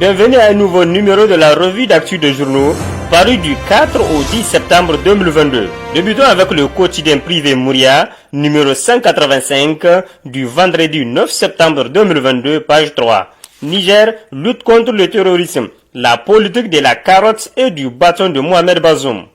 Bienvenue à un nouveau numéro de la revue d'actu de journaux paru du 4 au 10 septembre 2022. Débutons avec le quotidien privé Mouria, numéro 185 du vendredi 9 septembre 2022, page 3. Niger lutte contre le terrorisme, la politique de la carotte et du bâton de Mohamed Bazoum.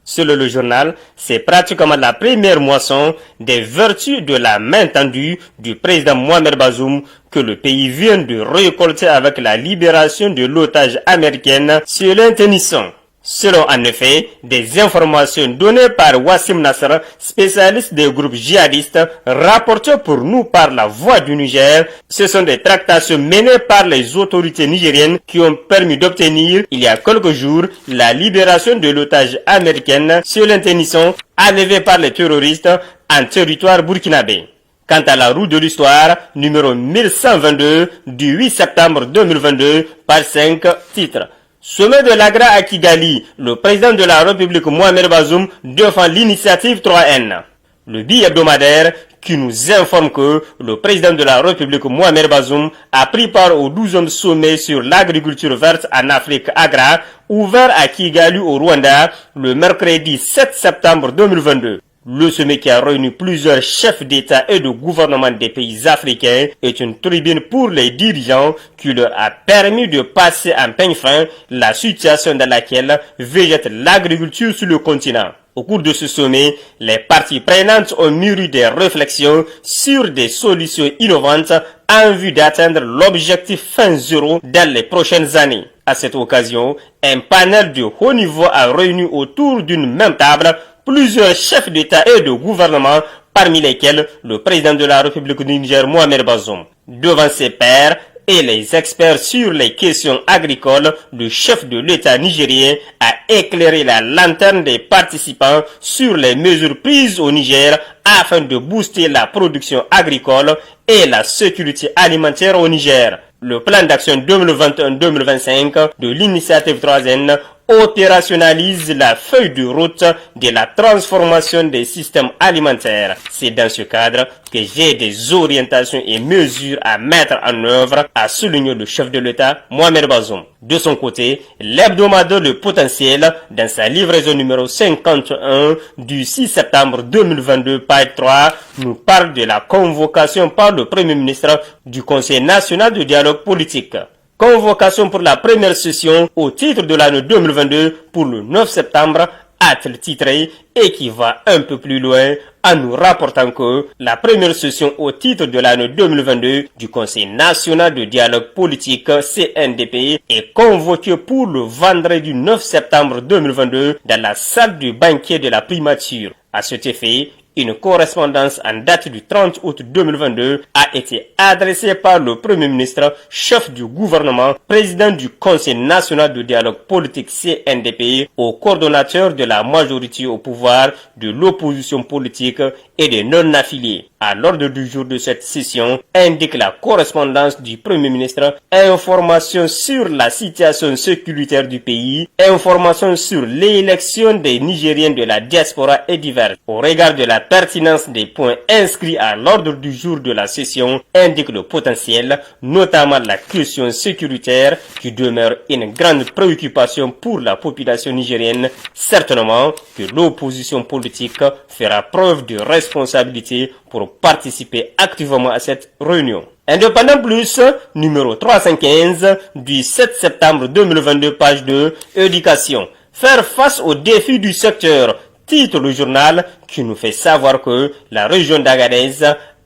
Selon le journal, c'est pratiquement la première moisson des vertus de la main tendue du président Mohamed Bazoum que le pays vient de récolter avec la libération de l'otage américaine selon Tennyson. Selon en effet des informations données par Wassim Nasser, spécialiste des groupes djihadistes, rapportées pour nous par la Voix du Niger, ce sont des tractations menées par les autorités nigériennes qui ont permis d'obtenir, il y a quelques jours, la libération de l'otage américaine selon Tennyson, enlevée par les terroristes en territoire burkinabé. Quant à la roue de l'histoire, numéro 1122 du 8 septembre 2022, page 5, titre. Sommet de l'Agra à Kigali, le président de la République Mohamed Bazoum défend l'initiative 3N. Le billet hebdomadaire qui nous informe que le président de la République Mohamed Bazoum a pris part au 12e sommet sur l'agriculture verte en Afrique Agra, ouvert à Kigali au Rwanda le mercredi 7 septembre 2022. Le sommet qui a réuni plusieurs chefs d'État et de gouvernement des pays africains est une tribune pour les dirigeants qui leur a permis de passer en peigne fin la situation dans laquelle végète l'agriculture sur le continent. Au cours de ce sommet, les parties prenantes ont mûri des réflexions sur des solutions innovantes en vue d'atteindre l'objectif fin zéro dans les prochaines années. À cette occasion, un panel de haut niveau a réuni autour d'une même table plusieurs chefs d'État et de gouvernement, parmi lesquels le président de la République du Niger, Mohamed Bazoum. Devant ses pairs et les experts sur les questions agricoles, le chef de l'État nigérien a éclairé la lanterne des participants sur les mesures prises au Niger afin de booster la production agricole et la sécurité alimentaire au Niger. Le plan d'action 2021-2025 de l'initiative 3N opérationnalise la feuille de route de la transformation des systèmes alimentaires. C'est dans ce cadre que j'ai des orientations et mesures à mettre en œuvre, a souligné le chef de l'État, Mohamed Bazoum. De son côté, l'hebdomadaire Le Potentiel, dans sa livraison numéro 51 du 6 septembre 2022, page 3, nous parle de la convocation par le Premier ministre du Conseil national de dialogue politique. Convocation pour la première session au titre de l'année 2022 pour le 9 septembre, a-t-il titré, et qui va un peu plus loin en nous rapportant que la première session au titre de l'année 2022 du Conseil national de dialogue politique CNDP est convoquée pour le vendredi 9 septembre 2022 dans la salle du banquet de la primature. À cet effet, une correspondance en date du 30 août 2022 a été adressée par le Premier ministre, chef du gouvernement, président du Conseil national de dialogue politique CNDP, au coordonnateur de la majorité au pouvoir, de l'opposition politique et des non-affiliés. À l'ordre du jour de cette session, indique la correspondance du Premier ministre, information sur la situation sécuritaire du pays, information sur l'élection des Nigériens de la diaspora et divers. Au regard de la pertinence des points inscrits à l'ordre du jour de la session, indique le potentiel, notamment la question sécuritaire qui demeure une grande préoccupation pour la population nigérienne. Certainement que l'opposition politique fera preuve de responsabilité pour participer activement à cette réunion. Indépendant Plus, numéro 315 du 7 septembre 2022, page 2, éducation. Faire face aux défis du secteur, titre le journal qui nous fait savoir que la région d'Agadez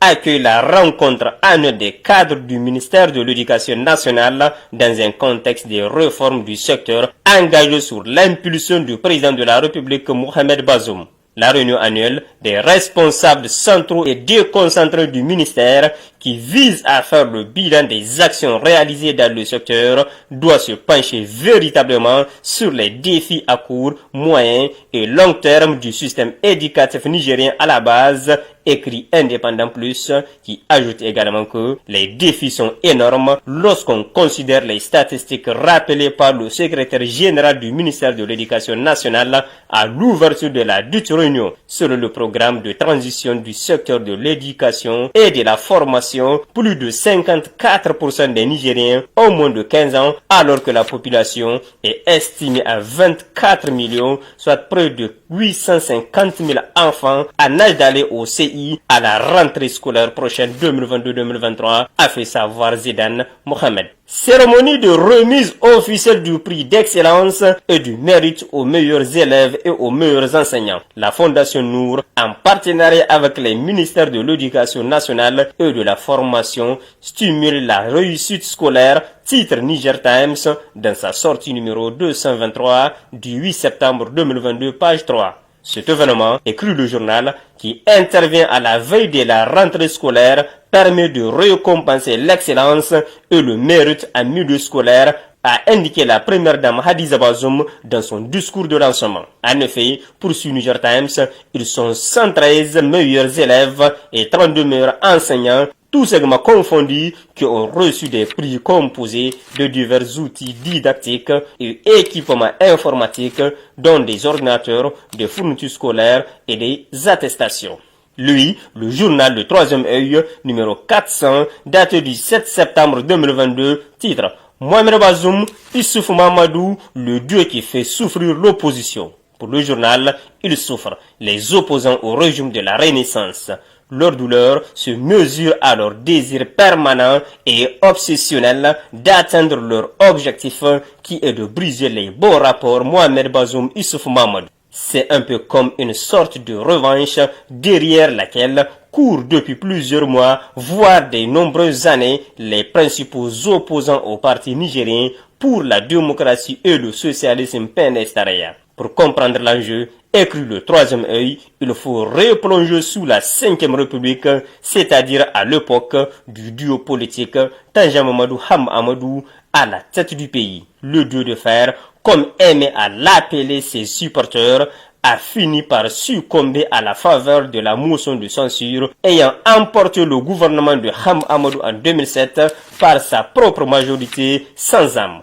accueille la rencontre annuelle des cadres du ministère de l'Éducation nationale dans un contexte de réforme du secteur engagé sur l'impulsion du président de la République Mohamed Bazoum. La réunion annuelle des responsables centraux et déconcentrés du ministère qui vise à faire le bilan des actions réalisées dans le secteur doit se pencher véritablement sur les défis à court, moyen et long terme du système éducatif nigérien à la base, écrit Indépendant Plus, qui ajoute également que les défis sont énormes lorsqu'on considère les statistiques rappelées par le secrétaire général du ministère de l'Éducation nationale à l'ouverture de la dite réunion. Selon le programme de transition du secteur de l'éducation et de la formation population, plus de 54% des Nigériens ont moins de 15 ans, alors que la population est estimée à 24 millions, soit près de 850 000 enfants en âge d'aller au CI à la rentrée scolaire prochaine 2022-2023, a fait savoir Zidane Mohamed. Cérémonie de remise officielle du prix d'excellence et du mérite aux meilleurs élèves et aux meilleurs enseignants. La Fondation Nour, en partenariat avec les ministères de l'Éducation nationale et de la formation, stimule la réussite scolaire, titre Niger Times dans sa sortie numéro 223 du 8 septembre 2022, page 3. Cet événement, écrit le journal, qui intervient à la veille de la rentrée scolaire, permet de récompenser l'excellence et le mérite en milieu scolaire, a indiqué la première dame Hadiza Bazoum dans son discours de lancement. En effet, poursuit Niger Times, ils sont 113 meilleurs élèves et 32 meilleurs enseignants, tous segments confondus, qui ont reçu des prix composés de divers outils didactiques et équipements informatiques, dont des ordinateurs, des fournitures scolaires et des attestations. Lui, le journal Le Troisième Œil, numéro 400, daté du 7 septembre 2022, titre Mohamed Bazoum, Issouf Mamadou, le dieu qui fait souffrir l'opposition. Pour le journal, il souffre les opposants au régime de la Renaissance. Leur douleur se mesure à leur désir permanent et obsessionnel d'atteindre leur objectif qui est de briser les beaux rapports Mohamed Bazoum Issouf Mamadou. C'est un peu comme une sorte de revanche derrière laquelle courent depuis plusieurs mois, voire de nombreuses années, les principaux opposants au parti nigérien pour la démocratie et le socialisme PNSTAREA. Pour comprendre l'enjeu, écrit Le Troisième Œil, il faut replonger sous la 5e République, c'est-à-dire à l'époque du duo politique Tanja Mamadou Ham Amadou à la tête du pays. Le dieu de fer, comme aimait à l'appeler ses supporters, a fini par succomber à la faveur de la motion de censure ayant emporté le gouvernement de Ham Amadou en 2007 par sa propre majorité sans âme.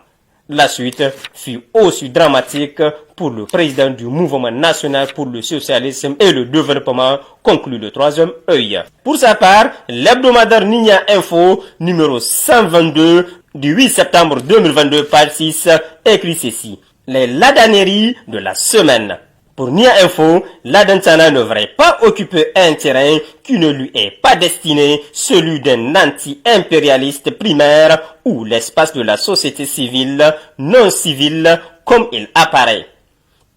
La suite fut aussi dramatique pour le président du mouvement national pour le socialisme et le développement, conclut Le Troisième Œil. Pour sa part, l'hebdomadaire Ninia Info, numéro 122, du 8 septembre 2022, page 6, écrit ceci. Les ladaneries de la semaine. Pour Nia Info, l'Adan Tana ne devrait pas occuper un terrain qui ne lui est pas destiné, celui d'un anti-impérialiste primaire ou l'espace de la société civile, non civile, comme il apparaît.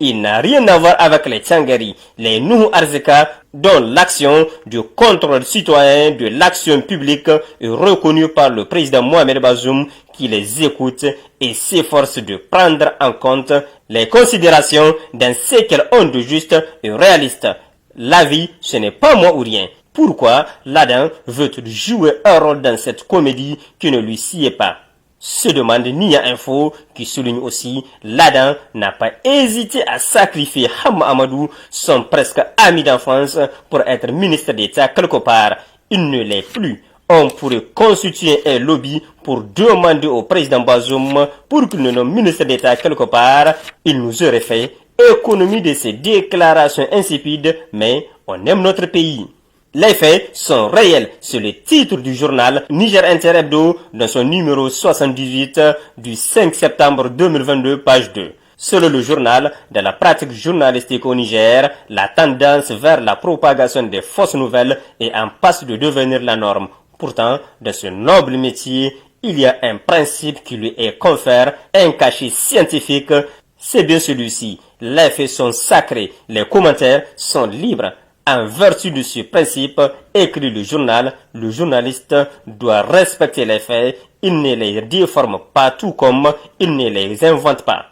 Il n'a rien à voir avec les Tchangari, les Nuhu Arzika, dont l'action de contrôle citoyen de l'action publique est reconnue par le président Mohamed Bazoum, qui les écoute et s'efforce de prendre en compte les considérations dans ce qu'elles ont de juste et réaliste. La vie, ce n'est pas moi ou rien. Pourquoi l'Adam veut-il jouer un rôle dans cette comédie qui ne lui sied pas? Se demande Nia Info, qui souligne aussi l'Adam n'a pas hésité à sacrifier Ham Amadou, son presque ami d'enfance, pour être ministre d'État quelque part. Il ne l'est plus. On pourrait constituer un lobby pour demander au président Bazoum pour qu'il ne nomme ministre d'État quelque part. Il nous aurait fait économie de ces déclarations insipides, mais on aime notre pays. Les faits sont réels, c'est le titre du journal Niger Inter Hebdo dans son numéro 78 du 5 septembre 2022, page 2. Selon le journal, dans la pratique journalistique au Niger, la tendance vers la propagation des fausses nouvelles est en passe de devenir la norme. Pourtant, dans ce noble métier, il y a un principe qui lui est confère un cachet scientifique. C'est bien celui-ci. Les faits sont sacrés, les commentaires sont libres. En vertu de ce principe, écrit le journal, le journaliste doit respecter les faits, il ne les déforme pas tout comme il ne les invente pas.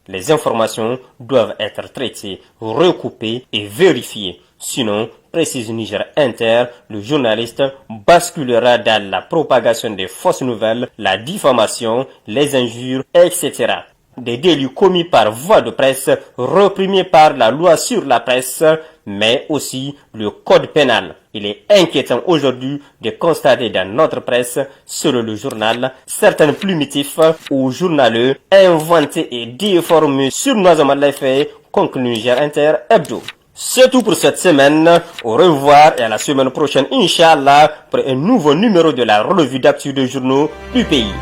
Les informations doivent être traitées, recoupées et vérifiées. Sinon, précise Niger Inter, le journaliste basculera dans la propagation des fausses nouvelles, la diffamation, les injures, etc. Des délits commis par voie de presse, reprimés par la loi sur la presse, mais aussi le code pénal. Il est inquiétant aujourd'hui de constater dans notre presse, selon le journal, certains plumitifs ou journaleux inventés et déformés surnoisement les faits, conclut Niger Inter Hebdo. C'est tout pour cette semaine. Au revoir et à la semaine prochaine, Inch'Allah, pour un nouveau numéro de la revue d'actu de journaux du pays.